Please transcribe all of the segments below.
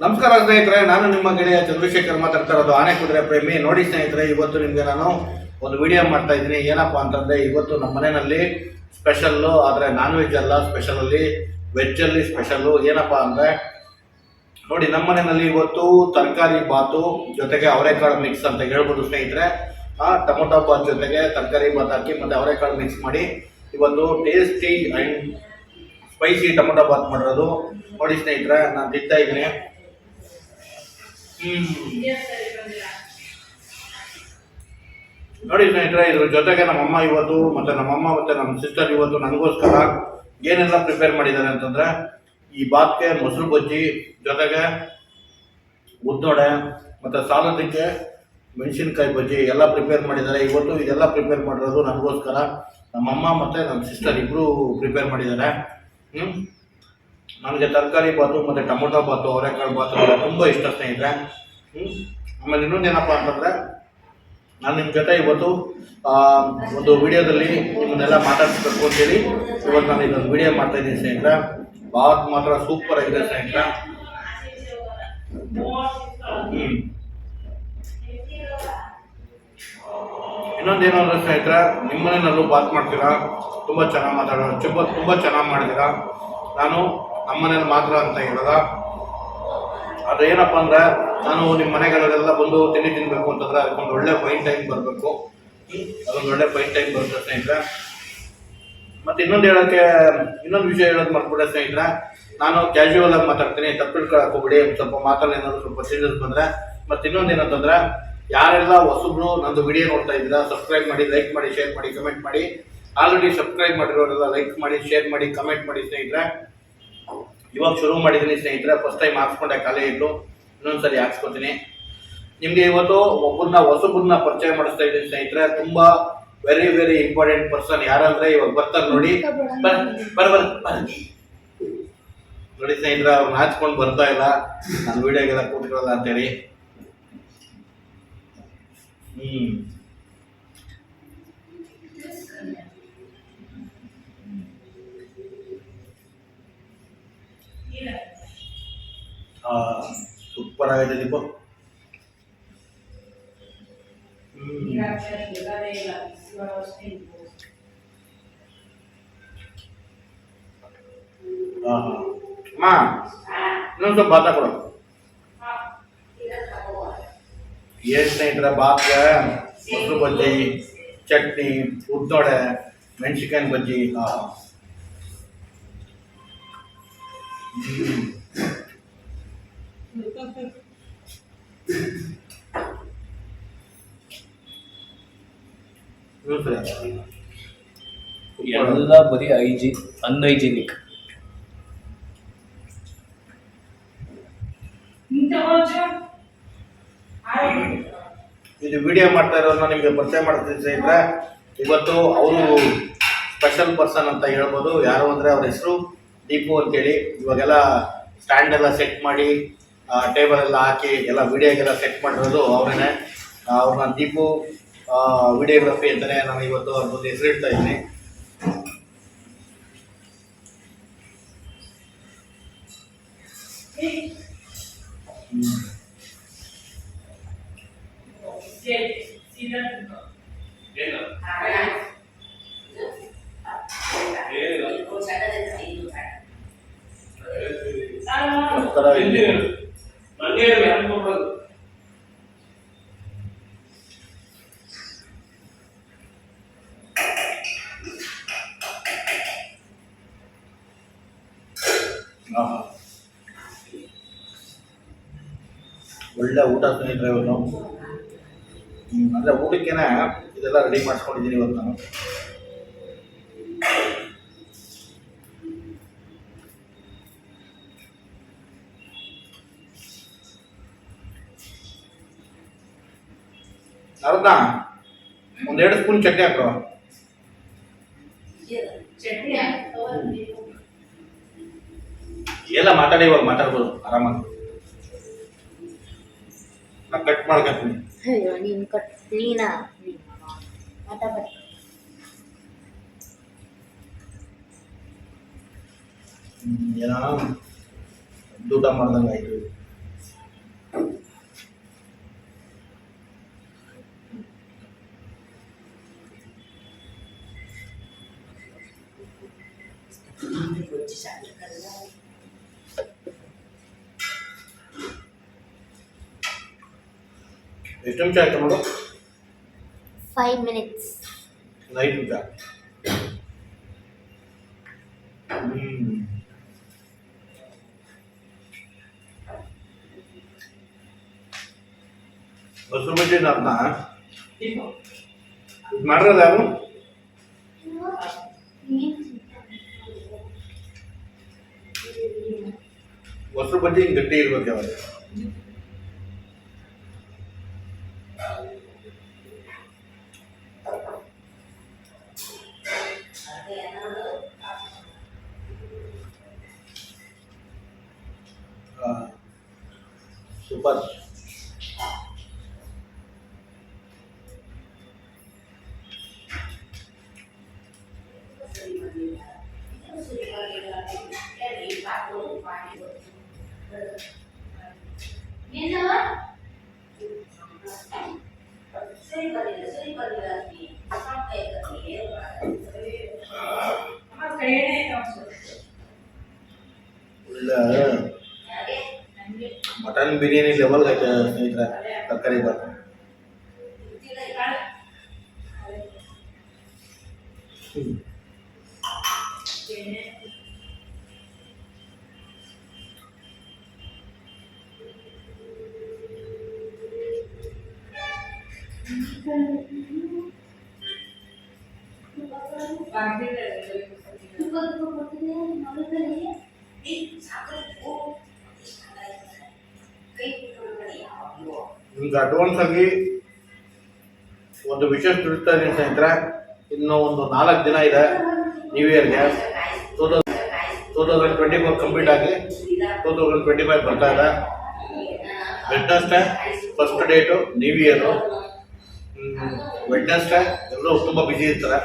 ನಮಸ್ಕಾರ ಸ್ನೇಹಿತರೆ, ನಾನು ನಿಮ್ಮ ಗೆಳೆಯ ಚಂದ್ರಶೇಖರ್ ಮಾತಾಡ್ತಾ ಇರೋದು ಆನೆ ಕುದುರೆ ಪ್ರೇಮಿ. ನೋಡಿ ಸ್ನೇಹಿತರೆ, ಇವತ್ತು ನಿಮಗೆ ನಾನು ಒಂದು ವಿಡಿಯೋ ಮಾಡ್ತಾ ಇದ್ದೀನಿ. ಏನಪ್ಪಾ ಅಂತಂದರೆ, ಇವತ್ತು ನಮ್ಮ ಮನೆಯಲ್ಲಿ ಸ್ಪೆಷಲ್ಲು, ಆದರೆ ನಾನ್ ವೆಜ್ ಅಲ್ಲ, ಸ್ಪೆಷಲಲ್ಲಿ ವೆಜ್ಜಲ್ಲಿ ಸ್ಪೆಷಲ್ಲು. ಏನಪ್ಪಾ ಅಂದರೆ ನೋಡಿ, ನಮ್ಮ ಮನೆಯಲ್ಲಿ ಇವತ್ತು ತರಕಾರಿ ಬಾತು ಜೊತೆಗೆ ಅವರೆಕಾಳು ಮಿಕ್ಸ್ ಅಂತ ಹೇಳ್ಬೋದು ಸ್ನೇಹಿತರೆ. ಟೊಮೊಟೊ ಬಾತ್ ಜೊತೆಗೆ ತರಕಾರಿ ಬಾತ್ ಹಾಕಿ ಮತ್ತು ಅವರೆಕಾಳು ಮಿಕ್ಸ್ ಮಾಡಿ ಇವತ್ತು tasty and spicy tomato bath ಮಾಡಿರೋದು. ನೋಡಿ ಸ್ನೇಹಿತರೆ, ನಾನು ತಿಂತಾ ಇದ್ದೀನಿ. ನೋಡಿ ಸ್ನೇಹಿತರೆ, ಇದ್ರ ಜೊತೆಗೆ ನಮ್ಮಮ್ಮ ಇವತ್ತು ನಮ್ಮಮ್ಮ ಮತ್ತೆ ನಮ್ಮ ಸಿಸ್ಟರ್ ಇವತ್ತು ನನಗೋಸ್ಕರ ಏನೆಲ್ಲ ಪ್ರಿಪೇರ್ ಮಾಡಿದ್ದಾರೆ ಅಂತಂದ್ರೆ, ಈ ಬಾತ್ಗೆ ಮೊಸರು ಬಜ್ಜಿ ಜೊತೆಗೆ ಉದ್ದೋಡೆ ಮತ್ತೆ ಸಾಲದಕ್ಕೆ ಮೆಣಸಿನ್ಕಾಯಿ ಬಜ್ಜಿ ಎಲ್ಲ ಪ್ರಿಪೇರ್ ಮಾಡಿದ್ದಾರೆ. ಇವತ್ತು ಇದೆಲ್ಲ ಪ್ರಿಪೇರ್ ಮಾಡಿರೋದು ನನಗೋಸ್ಕರ. ನಮ್ಮಮ್ಮ ಮತ್ತೆ ನಮ್ಮ ಸಿಸ್ಟರ್ ಇಬ್ರು ಪ್ರಿಪೇರ್ ಮಾಡಿದ್ದಾರೆ. ನನಗೆ ತರಕಾರಿ ಬಾತು ಮತ್ತು ಟೊಮೊಟೊ ಬಾತು ಅವರೆಕಾಳು ಬಾತು ಅಂದರೆ ತುಂಬ ಇಷ್ಟ ಸ್ನೇಹಿತರೆ. ಆಮೇಲೆ ಇನ್ನೊಂದೇನಪ್ಪ ಅಂತಂದರೆ, ನಾನು ನಿಮ್ಮ ಜೊತೆ ಇವತ್ತು ಒಂದು ವಿಡಿಯೋದಲ್ಲಿ ನಿಮ್ಮನ್ನೆಲ್ಲ ಮಾತಾಡಿಸ್ಬೇಕು ಅಂತೇಳಿ ಇವತ್ತು ನಾನು ಇದೊಂದು ವಿಡಿಯೋ ಮಾಡ್ತಾಯಿದ್ದೀನಿ ಸ್ನೇಹಿತರೆ. ಬಾತ್ ಮಾತ್ರ ಸೂಪರ್ ಆಗಿದೆ ಸ್ನೇಹಿತರೆ. ಇನ್ನೊಂದೇನು ಅಂದರೆ ಸ್ನೇಹಿತರೆ, ನಿಮ್ಮನೇನಲ್ಲೂ ಬಾತ್ ಮಾಡ್ತೀರಾ, ತುಂಬ ಚೆನ್ನಾಗಿ ಮಾತಾಡೋದು, ತುಂಬ ಚೆನ್ನಾಗಿ ಮಾಡಿದ್ದೀರಾ. ನಾನು ನಮ್ಮನೇಲಿ ಮಾತ್ರ ಅಂತ ಹೇಳೋದ. ಆದರೆ ಏನಪ್ಪ ಅಂದರೆ, ನಾನು ನಿಮ್ಮ ಮನೆಗಳೆಲ್ಲ ಬಂದು ತಿಂಡಿ ತಿನ್ನಬೇಕು ಅಂತಂದರೆ ಅದಕ್ಕೊಂದು ಒಳ್ಳೆ ಫೈನ್ ಟೈಮ್ ಬರಬೇಕು. ಅದೊಂದು ಒಳ್ಳೆ ಫೈನ್ ಟೈಮ್ ಬರುತ್ತೆ ಸ್ನೇಹಿತರೆ. ಮತ್ತು ಇನ್ನೊಂದು ವಿಷಯ ಹೇಳೋದು ಮರ್ತ್ಬಿಟ್ಟೆ ಸ್ನೇಹಿತರೆ. ನಾನು ಕ್ಯಾಶುವಲ್ ಆಗಿ ಮಾತಾಡ್ತೀನಿ, ತಪ್ಪು ತಿಳ್ಕೊಳಕ್ಕೆ ಸ್ವಲ್ಪ ಮಾತಾಡೋದು ಏನಾದರೂ ಸ್ವಲ್ಪ ಸೀರಿಯಸ್ ಬಂದರೆ. ಮತ್ತು ಇನ್ನೊಂದೇನಂತಂದರೆ, ಯಾರೆಲ್ಲ ಹೊಸಬ್ರು ನಂದು ವಿಡಿಯೋ ನೋಡ್ತಾ ಇದ್ದೀರಾ, ಸಬ್ಸ್ಕ್ರೈಬ್ ಮಾಡಿ, ಲೈಕ್ ಮಾಡಿ, ಶೇರ್ ಮಾಡಿ, ಕಮೆಂಟ್ ಮಾಡಿ. ಆಲ್ರೆಡಿ ಸಬ್ಸ್ಕ್ರೈಬ್ ಮಾಡಿರೋರೆಲ್ಲ ಲೈಕ್ ಮಾಡಿ, ಶೇರ್ ಮಾಡಿ, ಕಮೆಂಟ್ ಮಾಡಿ ಸ್ನೇಹಿತರೆ. ಇವಾಗ ಶುರು ಮಾಡಿದ್ದೀನಿ ಸ್ನೇಹಿತರೆ. ಫಸ್ಟ್ ಟೈಮ್ ಹಾಕ್ಸ್ಕೊಂಡೆ, ಖಾಲಿ ಇಟ್ಟು ಇನ್ನೊಂದ್ಸರಿ ಹಾಕ್ಸ್ಕೊತೀನಿ. ನಿಮಗೆ ಇವತ್ತು ಹೊಸಬ್ರನ್ನ ಪರಿಚಯ ಮಾಡಿಸ್ತಾ ಇದ್ದೀನಿ ಸ್ನೇಹಿತರೆ. ತುಂಬ ವೆರಿ ವೆರಿ ಇಂಪಾರ್ಟೆಂಟ್ ಪರ್ಸನ್. ಯಾರಂದ್ರೆ ಇವಾಗ ಬರ್ತಾರೆ ನೋಡಿ, ನೋಡಿ ಸ್ನೇಹಿತರೆ, ಅವ್ರನ್ನ ಹಾಚ್ಕೊಂಡು ಬರ್ತಾ ಇಲ್ಲ, ನಾನು ವಿಡಿಯೋಗೆಲ್ಲ ಕೂತ್ಕೊಳ್ಳಲ್ಲ ಅಂತೇಳಿ. ಸೂಪರ್ ಆಗಿದೆ ದೀಪ. ಅಮ್ಮ, ಇನ್ನೊಂದು ಸ್ವಲ್ಪ ಬಾತ ಕೊಡು. ಏನು ಸ್ನೇಹಿತರೆ, ಬಾತ್ಗೆ ಮೊಸರು ಬಜ್ಜಿ, ಚಟ್ನಿ, ಉದ್ದೋಡೆ, ಮೆಣಸಿನ್ಕಾಯಿ ಬಜ್ಜಿ. ಎಲ್ಲ ಬರೀ ಅನ್ಹೈಜಿನಿಕ್. ಇದು ವಿಡಿಯೋ ಮಾಡ್ತಾ ಇರೋದನ್ನ ನಿಮಗೆ ಪರಿಚಯ ಮಾಡ್ತೀನಿ ಸ್ನೇಹಿತರೆ. ಇವತ್ತು ಅವರು ಸ್ಪೆಷಲ್ ಪರ್ಸನ್ ಅಂತ ಹೇಳ್ಬೋದು. ಯಾರು ಅಂದರೆ ಅವ್ರ ಹೆಸರು ದೀಪು ಅಂತೇಳಿ. ಇವಾಗೆಲ್ಲ ಸ್ಟ್ಯಾಂಡ್ ಎಲ್ಲ ಸೆಟ್ ಮಾಡಿ, ಟೇಬಲ್ ಎಲ್ಲ ಹಾಕಿ ಎಲ್ಲ ವಿಡಿಯೋಗೆಲ್ಲ ಸೆಟ್ ಮಾಡಿರೋದು ಅವರೇನೆ. ಅವ್ರನ್ನ ದೀಪು ವಿಡಿಯೋಗ್ರಫಿ ಅಂತಲೇ ನಾನು ಇವತ್ತು ಅವ್ರ ಬಗ್ಗೆ ಹೆಸರಿಡ್ತಾ ಇದ್ದೀನಿ. ಒಳ್ಳೆ ಊಟ ಸ್ನೇಹಿತರೆ ಇವತ್ತು. ಅಂದರೆ ಊಟಕ್ಕೇನೆ ಇದೆಲ್ಲ ರೆಡಿ ಮಾಡಿಸ್ಕೊಂಡಿದ್ದೀನಿ ಇವತ್ತು ನಾನು. ಅರ್ಧ 1-2 ಸ್ಪೂನ್ ಚಟ್ನಿ ಹಾಕೋ. ಎಲ್ಲ ಮಾತಾಡಿ, ಇವಾಗ ಮಾತಾಡ್ಬೋದು ಆರಾಮಾಗಿ. ನಾನು ಕಟ್ ಮಾಡ್ಕೊತೀನಿ. ಅಯ್ಯೋ, ನೀನು ನೀನಾ ಮಾತಾಡ. ಏನೋ ಊಟ ಮಾಡ್ದಂಗೆ ಆಯಿತು. ಎಷ್ಟು ನಿಮಿಷ ಆಯ್ತು ನೋಡು? 5 minutes. ಒಂದು 5 ನಿಮಿಷ. ಮೊಸರು ಬಜ್ಜಿ ಅದನ್ನ ಮಾಡಿರೋದು ಯಾರು? ಮೊಸರು ಬಜ್ಜಿ ಹಿಂಗೆ ಗಟ್ಟಿ ಇರ್ಬೇಕು ಯಾವಾಗ. ಸೂಪರ್. ಒಳ್ಳೆ ಮಟನ್ ಬಿರಿಯಾನಿ ಲೆವೆಲ್ ಐತೆ ಸ್ನೇಹಿತರೆ. ತರಕಾರಿ ಬಾತ್ ನಿಮ್ಗೆ ಅಡ್ವಾನ್ಸ್ ಆಗಿ ಒಂದು ವಿಷಯ ತಿಳಿಸ್ತಾ ಇದ್ದೀನಿ ಸ್ನೇಹಿತರೆ. ಇನ್ನು ಒಂದು 4 ದಿನ ಇದೆ ನ್ಯೂ ಇಯರ್ಗೆ. 2024 ಕಂಪ್ಲೀಟ್ ಆಗಿ 2025 ಬರ್ತಾ ಇದೆ. Wednesday first date new year. Wednesday ಎಲ್ಲರೂ ತುಂಬ ಬ್ಯುಸಿ ಇರ್ತಾರೆ.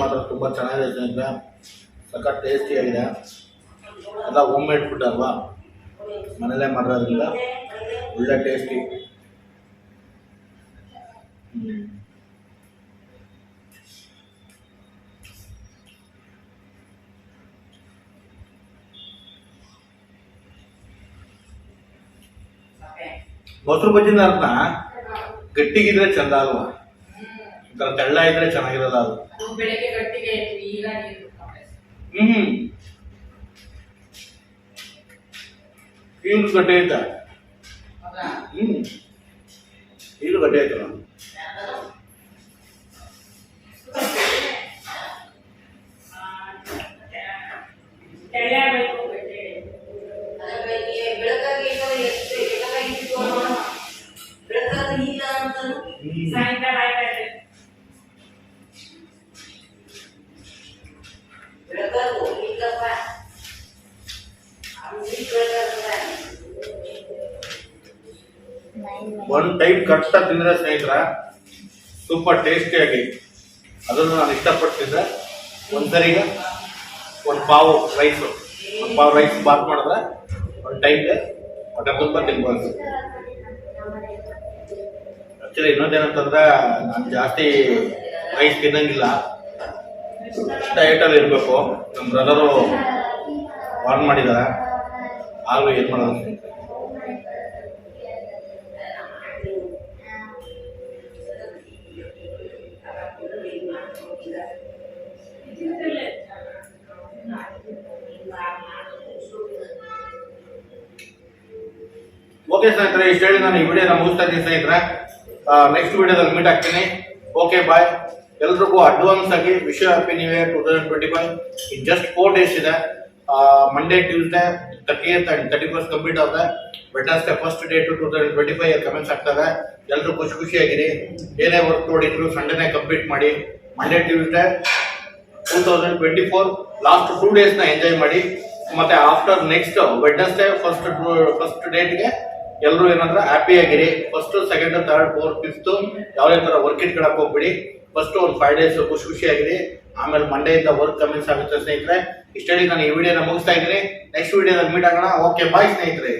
ಮಾತ್ರ ತುಂಬ ಚೆನ್ನಾಗಿದೆ ಸ್ನೇಹಿತರೆ. ಸಖತ್ ಟೇಸ್ಟಿಯಾಗಿದೆ. ಎಲ್ಲ ಹೋಮ್ ಮೇಡ್ ಫುಡ್ ಅಲ್ವಾ, ಮನೇಲೇ ಮಾಡೋದ್ರಿಂದ ಒಳ್ಳೆ ಟೇಸ್ಟಿ. ಮೊಸರು ಬಜ್ಜಿನ ಅರ್ಥ ಗಟ್ಟಿಗಿದ್ರೆ ಚಂದ ಅಲ್ವಾ, ಒಂಥರ ತೆಳ್ಳ ಇದ್ರೆ ಚೆನ್ನಾಗಿರಲ್ಲ ಅದು. ಬೆಳಗ್ಗೆ ಗಟ್ಟಿಗೆ ಈಗ ಈಗಲೂ ಗಟ್ಟಿ ಐತೆ. ಈಗಲೂ ಗಟ್ಟಿ ಆಯ್ತಲ್ಲ. ಸಾಯಂಕಾಲ ಒಂದು ಟೈಪ್ ಕರೆಕ್ಟಾಗಿ ತಿಂದರೆ ಸ್ನೇಹಿತರ ಸೂಪರ್ ಟೇಸ್ಟಿಯಾಗಿ, ಅದನ್ನು ನಾನು ಇಷ್ಟಪಡ್ತಿದ್ದೆ. ಒಂದ್ಸರಿಗೆ ಒಂದು ಪಾವು ರೈಸ್ ಬಾತ್ ಮಾಡಿದ್ರೆ ಒಂದು ಟೈಮ್ಗೆ ಹೊಟ್ಟೆ ತುಂಬ ತಿನ್ಬೋದು. ಆ್ಯಕ್ಚುಲಿ ಇನ್ನೊಂದೇನಂತಂದ್ರೆ ನಾನು ಜಾಸ್ತಿ ರೈಸ್ ತಿನ್ನಂಗಿಲ್ಲ, ಡಯಟಲ್ಲಿ ಇರಬೇಕು. ನಮ್ಮ ಬ್ರದರು ವಾರ್ನ್ ಮಾಡಿದ್ದಾರೆ, ಆಗಲೂ ಏನು ಮಾಡೋದು. ಓಕೆ ಸ್ನೇಹಿತರೆ, ಇಷ್ಟು ಹೇಳಿ ನಾನು ಈ ವಿಡಿಯೋನ ಮುಗಿಸ್ತಾ ಇದ್ದೀನಿ ಸ್ನೇಹಿತರೆ. ನೆಕ್ಸ್ಟ್ ವಿಡಿಯೋದಲ್ಲಿ ಮೀಟ್ ಆಗ್ತೀನಿ. Okay bye. ಎಲ್ರಿಗೂ ಅಡ್ವಾನ್ಸ್ ಆಗಿ wish happy new year 2025. In just 4 days ಇದೆ. Monday, Tuesday 30th and 31st complete ಆಗುತ್ತೆ. ವೆಡ್ನೆಸ್ಡೇ ಫಸ್ಟ್ ಡೇಟು 2025 ಕಮೆಂಟ್ಸ್ ಆಗ್ತದೆ. ಎಲ್ಲರೂ ಖುಷಿಯಾಗಿರಿ. ಏನೇ ವರ್ಕ್ ನೋಡಿದ್ರು ಸಂಡೇನೇ ಕಂಪ್ಲೀಟ್ ಮಾಡಿ. ಮಂಡೇ, ಟ್ಯೂಸ್ಡೇ 2024 ಲಾಸ್ಟ್ 2 ಡೇಸ್ನ ಎಂಜಾಯ್ ಮಾಡಿ. ಮತ್ತೆ ಆಫ್ಟರ್ ನೆಕ್ಸ್ಟ್ ವೆಡ್ನೆಸ್ಡೇ ಫಸ್ಟ್ ಡೇಟ್ಗೆ ಎಲ್ಲರೂ ಏನಂದ್ರೆ ಹ್ಯಾಪಿ ಆಗಿರಿ. First second third fourth fifth ಯಾವುದೇ ತರ ವರ್ಕ್ ಇಟ್ಕೊಳಕ್ ಹೋಗ್ಬಿಡಿ. ಫಸ್ಟ್ ಒಂದು 5 days ಖುಷಿಯಾಗಿರಿ. ಆಮೇಲೆ ಮಂಡೆಯಿಂದ ವರ್ಕ್ ಕಮೆನ್ಸ್ ಆಗುತ್ತೆ ಸ್ನೇಹಿತರೆ. ಇಷ್ಟೇ ನಾನು ಈ ವಿಡಿಯೋನ ಮುಗಿಸ್ತಾ ಇದ್ದೀನಿ. ನೆಕ್ಸ್ಟ್ ವಿಡಿಯೋದಲ್ಲಿ ಮೀಟ್ ಆಗೋಣ. ಓಕೆ ಬಾಯ್ ಸ್ನೇಹಿತರೆ.